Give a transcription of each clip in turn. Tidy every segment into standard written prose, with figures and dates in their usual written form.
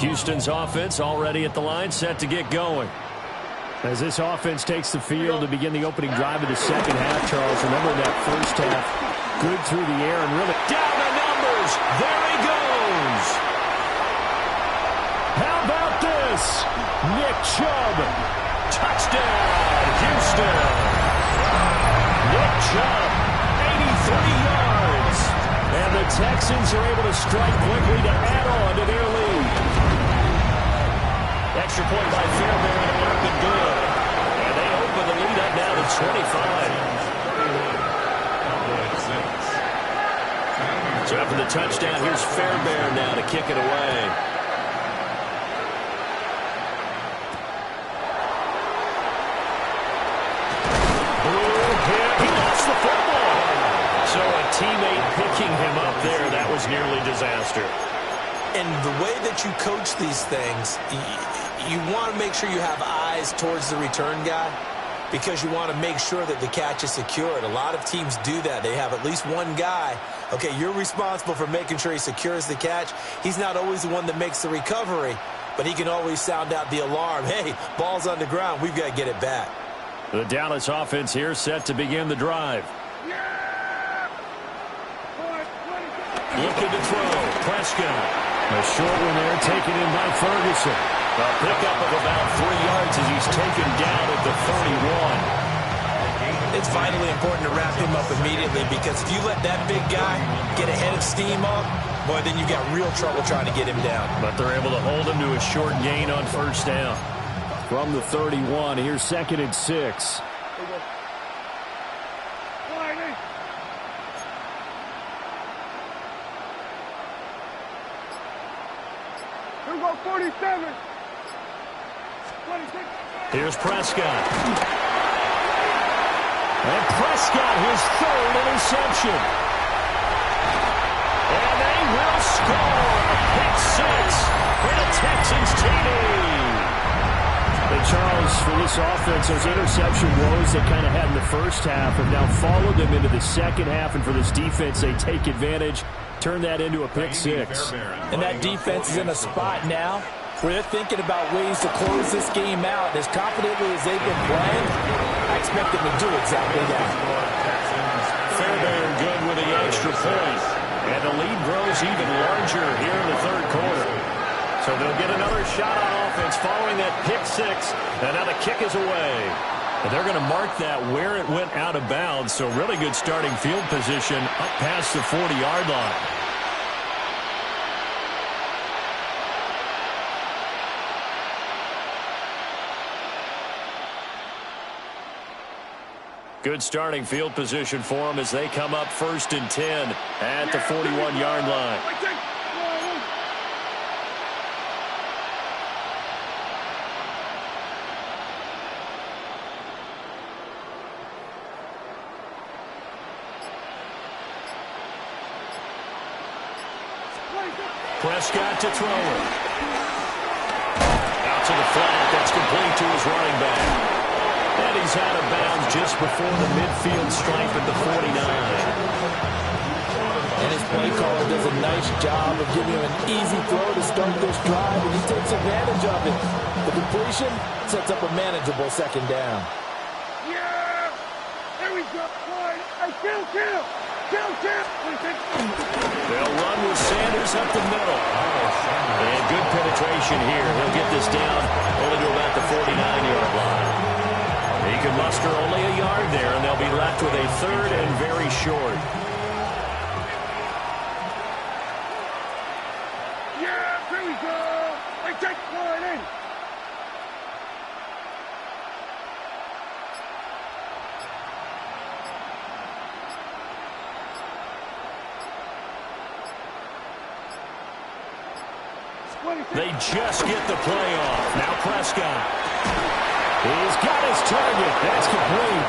Houston's offense already at the line, set to get going. As this offense takes the field to begin the opening drive of the second half, Charles, remember that first half, good through the air and really down the numbers. There he goes. How about this? Nick Chubb. Touchdown, Houston. Nick Chubb, 83 yards. And the Texans are able to strike quickly to add on to their lead. Extra point by Fairbairn would have been good. And they open the lead up now to 25. So after the touchdown, here's Fairbairn now to kick it away. He lost the football. So a teammate picking him up there, that was nearly disaster. And the way that you coach these things, you want to make sure you have eyes towards the return guy because you want to make sure that the catch is secured. A lot of teams do that. They have at least one guy. Okay, you're responsible for making sure he secures the catch. He's not always the one that makes the recovery, but he can always sound out the alarm. Hey, ball's on the ground. We've got to get it back. The Dallas offense here set to begin the drive. Looking to throw. Prescott. A short one there taken in by Ferguson. A pickup of about 3 yards as he's taken down at the 31. It's vitally important to wrap him up immediately because if you let that big guy get a head of steam up, boy, then you've got real trouble trying to get him down. But they're able to hold him to a short gain on first down. From the 31, here's 2nd and 6. Here we go, 47. 26. Here's Prescott. And Prescott, his 3rd interception. And they will score a pick 6 for the Texans TD. Charles, for this offense, those interception woes they kind of had in the first half have now followed them into the second half, and for this defense, they take advantage, turn that into a pick 6. And that defense is in a spot now where they're thinking about ways to close this game out. As confidently as they've been playing, I expect them to do exactly that. Fairbairn good with the extra point, and the lead grows even larger here in the third quarter. So they'll get another shot on offense following that pick 6, and now the kick is away. And they're going to mark that where it went out of bounds, so really good starting field position up past the 40-yard line. Good starting field position for them as they come up 1st and 10 at the 41-yard line. Prescott to throw it. Out to the flat. That's complete to his running back. And he's out of bounds just before the midfield stripe at the 49. And his play caller does a nice job of giving him an easy throw to start this drive, and he takes advantage of it. The completion sets up a manageable 2nd down. Yeah! There we go. Kill. They'll run with Sanders up the middle. And good penetration here. He'll get this down only to about the 49-yard line. He can muster only a yard there, and they'll be left with a 3rd and very short. Yeah, here we go. Take one in. They just get the play off. Now Prescott. He's got his target. That's complete.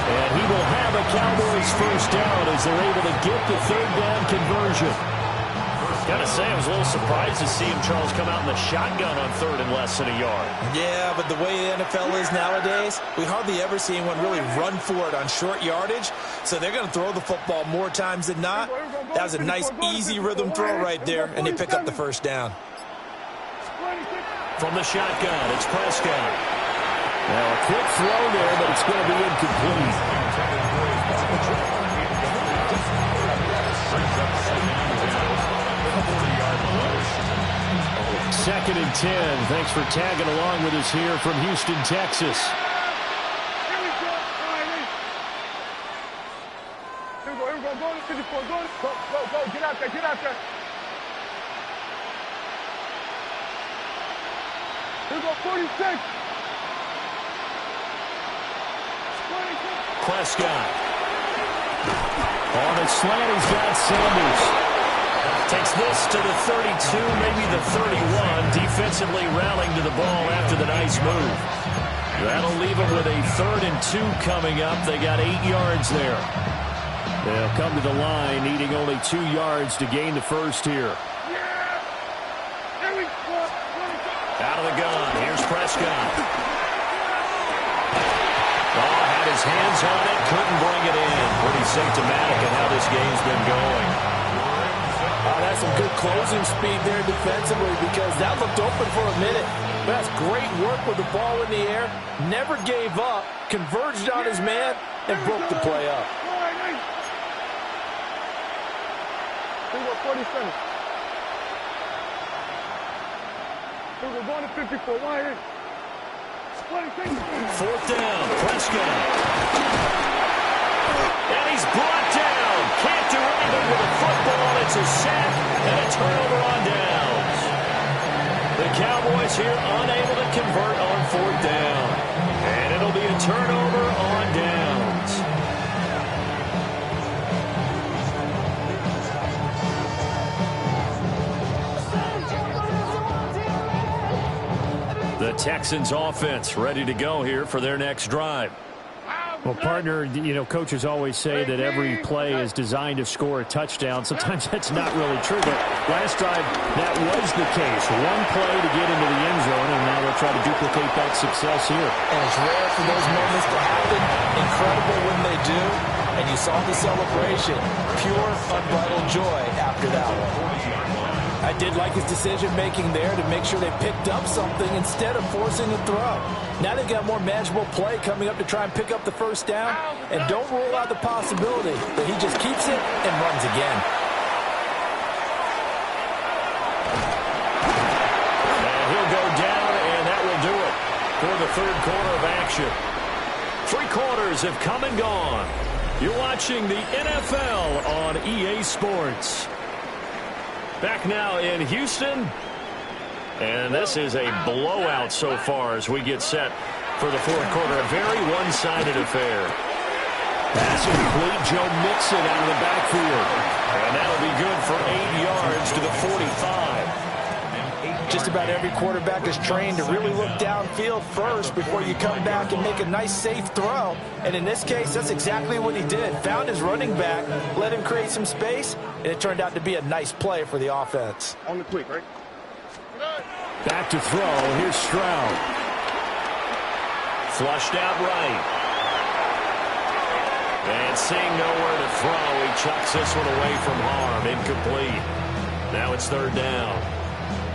And he will have a Cowboys first down as they're able to get the 3rd down conversion. Gotta say, I was a little surprised to see him, Charles, come out in the shotgun on 3rd and less than a yard. Yeah, but the way the NFL is nowadays, we hardly ever see anyone really run for it on short yardage. So they're going to throw the football more times than not. That was a nice, easy rhythm throw right there, and they pick up the first down. From the shotgun, it's Prescott. Now a quick throw there, but it's going to be incomplete. Second and 10. Thanks for tagging along with us here from Houston, Texas. Here we go. Here we go. Go to 54. Go. Get out there. Here we go, 46. Prescott. On a slant, he's got Sanders. Takes this to the 32, maybe the 31. Defensively rallying to the ball after the nice move. That'll leave them with a 3rd and 2 coming up. They got 8 yards there. They'll come to the line, needing only 2 yards to gain the first here. Out of the gun, here's Prescott. Had his hands on it, couldn't bring it in. Pretty symptomatic of how this game's been going. That's some good closing speed there defensively because that looked open for a minute. That's great work with the ball in the air. Never gave up, converged on his man, and broke the play up. Here we go, 47. We're going to 54. Why? 4th down, Prescott. And he's brought down. Can't do anything with the football. It's a sack and a turnover on downs. The Cowboys here unable to convert on 4th down. And it'll be a turnover on downs. The Texans offense ready to go here for their next drive. Well, partner, you know, coaches always say that every play is designed to score a touchdown. Sometimes that's not really true, but last drive, that was the case. One play to get into the end zone, and now they'll try to duplicate that success here. And it's rare for those moments to happen. Incredible when they do. And you saw the celebration. Pure, unbridled joy after that one. I did like his decision-making there to make sure they picked up something instead of forcing a throw. Now they've got more manageable play coming up to try and pick up the first down. And don't rule out the possibility that he just keeps it and runs again. And he'll go down, and that will do it for the 3rd quarter of action. 3 quarters have come and gone. You're watching the NFL on EA Sports. Back now in Houston. And this is a blowout so far as we get set for the 4th quarter. A very one-sided affair. Pass complete. Joe Mixon out of the backfield. And that'll be good for 8 yards to the 45. Just about every quarterback is trained to really look downfield first before you come back and make a nice, safe throw. And in this case, that's exactly what he did. Found his running back, let him create some space, and it turned out to be a nice play for the offense. On the quick, right? Back to throw. Here's Stroud. Flushed out right. And seeing nowhere to throw, he chucks this one away from harm. Incomplete. Now it's 3rd down.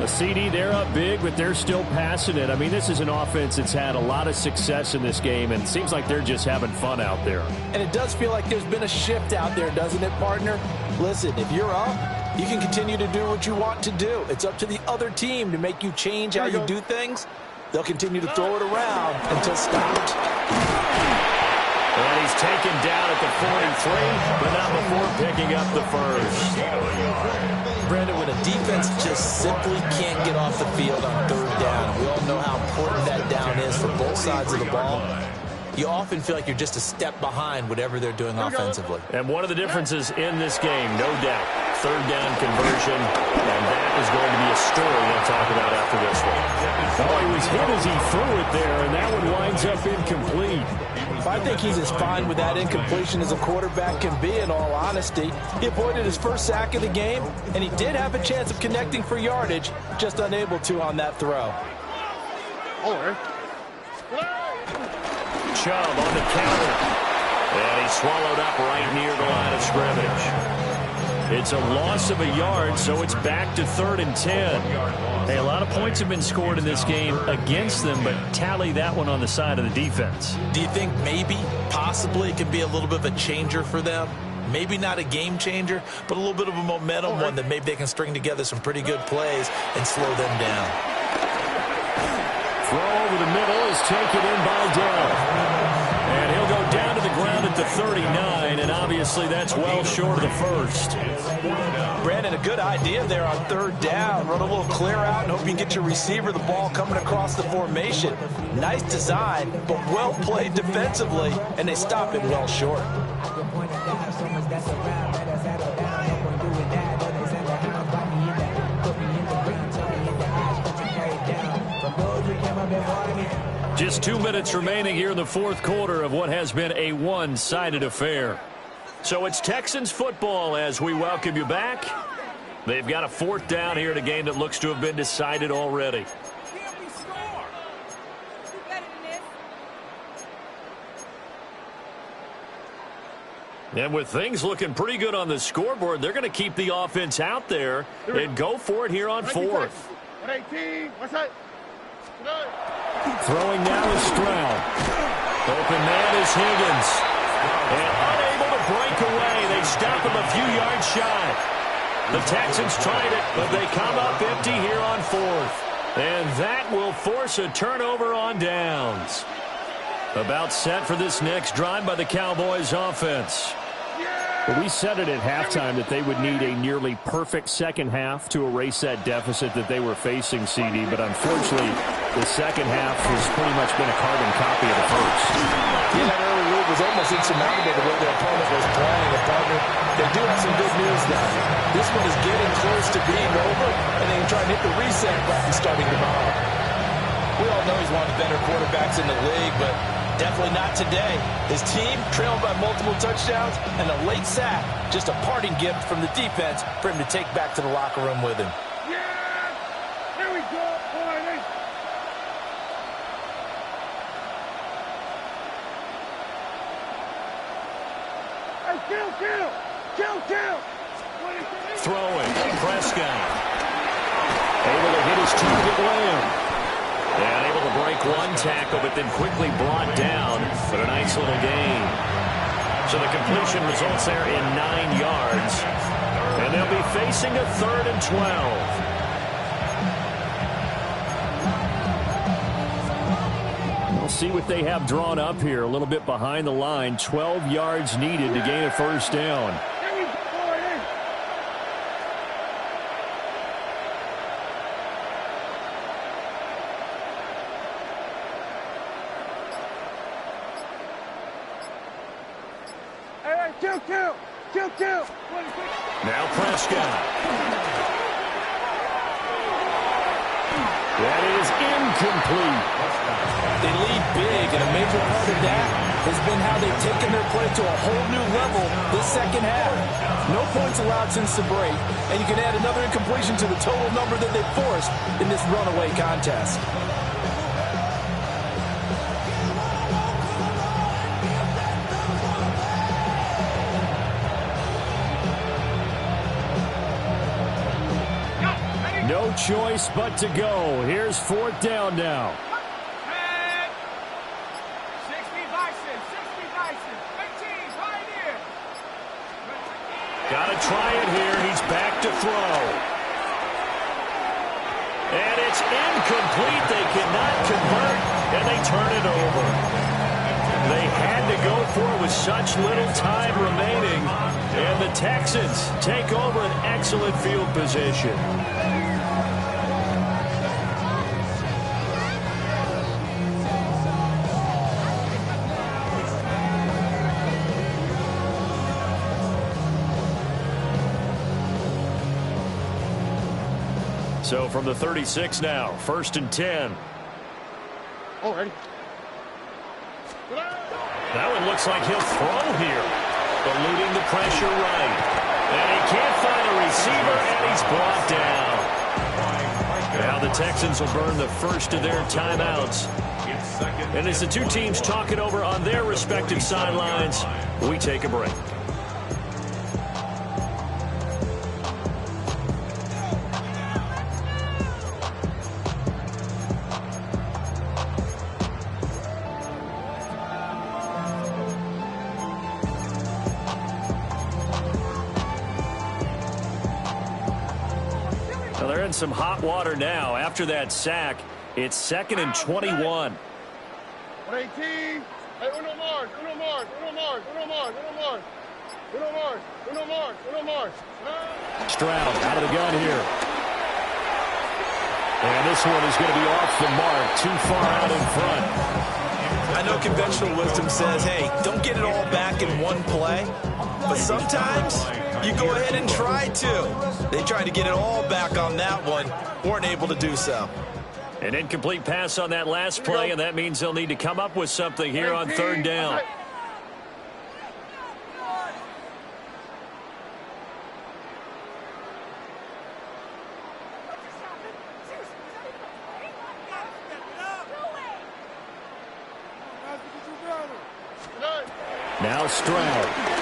A CD, they're up big, but they're still passing it. I mean, this is an offense that's had a lot of success in this game, and it seems like they're just having fun out there. And it does feel like there's been a shift out there, doesn't it, partner? Listen, if you're up, you can continue to do what you want to do. It's up to the other team to make you change how you do things. They'll continue to throw it around until stopped. And he's taken down at the 43, but not before picking up the first. Brandon, when a defense just simply can't get off the field on 3rd down, we all know how important that down is for both sides of the ball. You often feel like you're just a step behind whatever they're doing offensively. And one of the differences in this game, no doubt, 3rd down conversion, and that is going to be a story we'll talk about after this one. Oh, he was hit as he threw it there, and that one winds up incomplete. I think he's as fine with that incompletion as a quarterback can be, in all honesty. He avoided his first sack of the game, and he did have a chance of connecting for yardage, just unable to on that throw. Chubb on the counter. And he's swallowed up right near the line of scrimmage. It's a loss of a yard, so it's back to 3rd and 10. Hey, a lot of points have been scored in this game against them, but tally that one on the side of the defense. Do you think maybe, possibly, it could be a little bit of a changer for them? Maybe not a game changer, but a little bit of a momentum one that maybe they can string together some pretty good plays and slow them down. Throw over the middle is taken in by Dell. And he'll go down to the ground at the 39, and obviously that's well short of the first. Brandon, a good idea there on 3rd down. Run a little clear out and hope you can get your receiver the ball coming across the formation. Nice design, but well played defensively, and they stop it well short. Just 2 minutes remaining here in the 4th quarter of what has been a one-sided affair. So it's Texans football as we welcome you back. They've got a 4th down here in a game that looks to have been decided already. And with things looking pretty good on the scoreboard, they're going to keep the offense out there and go for it here on 4th. 18, what's that? Throwing now is Stroud. Open man is Higgins. And unable to break away. They stop him a few yards shy. The Texans tried it, but they come up empty here on 4th. And that will force a turnover on downs. About set for this next drive by the Cowboys offense. But we said it at halftime that they would need a nearly perfect second half to erase that deficit that they were facing, CD. But unfortunately, the second half has pretty much been a carbon copy of the first. Yeah, that early lead was almost insurmountable the way their opponent was playing. And partner, they do have some good news now. This one is getting close to being over, and they can try and hit the reset button starting tomorrow. We all know he's one of the better quarterbacks in the league, but definitely not today. His team trailed by multiple touchdowns, and a late sack, just a parting gift from the defense for him to take back to the locker room with him. Yeah! Here we go, boys! Hey, kill! Throwing, Prescott. Able to hit his target, Lamb. And able to break one tackle, but then quickly brought down. But a nice little gain. So the completion results there in 9 yards. And they'll be facing a 3rd and 12. We'll see what they have drawn up here. A little bit behind the line. 12 yards needed to gain a first down. Kill. Now Prescott. That is incomplete. They lead big, and a major part of that has been how they've taken their play to a whole new level this second half. No points allowed since the break, and you can add another incompletion to the total number that they've forced in this runaway contest. No choice but to go. Here's 4th down now. 60 Bison, 18, right here. Got to try it here. He's back to throw. And it's incomplete. They cannot convert, and they turn it over. They had to go for it with such little time remaining, and the Texans take over an excellent field position. So from the 36 now, 1st and 10. Already. That one looks like he'll throw here. Eluding the pressure right. And he can't find a receiver, and he's brought down. Now the Texans will burn the first of their timeouts. And as the two teams talk it over on their respective sidelines, we take a break. in some hot water now after that sack. It's 2nd and 21. 18. Hey, uno más, uno más, uno más, uno más, uno más. Uno más, uno más, uno más. Stroud out of the gun here. And this one is going to be off the mark, too far out in front. I know conventional wisdom says, hey, don't get it all back in one play. But sometimes you go ahead and try to. They tried to get it all back on that one. Weren't able to do so. An incomplete pass on that last play, and that means they'll need to come up with something here on 3rd down. Now Stroud.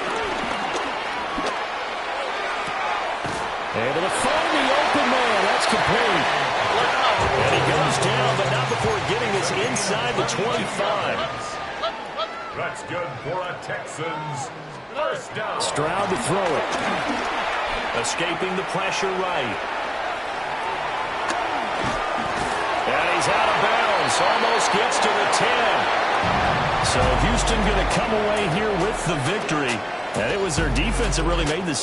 Able to find the open man. That's complete. And he goes down, but not before getting this inside the 25. That's good for a Texans first down. Stroud to throw it. Escaping the pressure right. And he's out of bounds. Almost gets to the 10. So Houston going to come away here with the victory. And it was their defense that really made this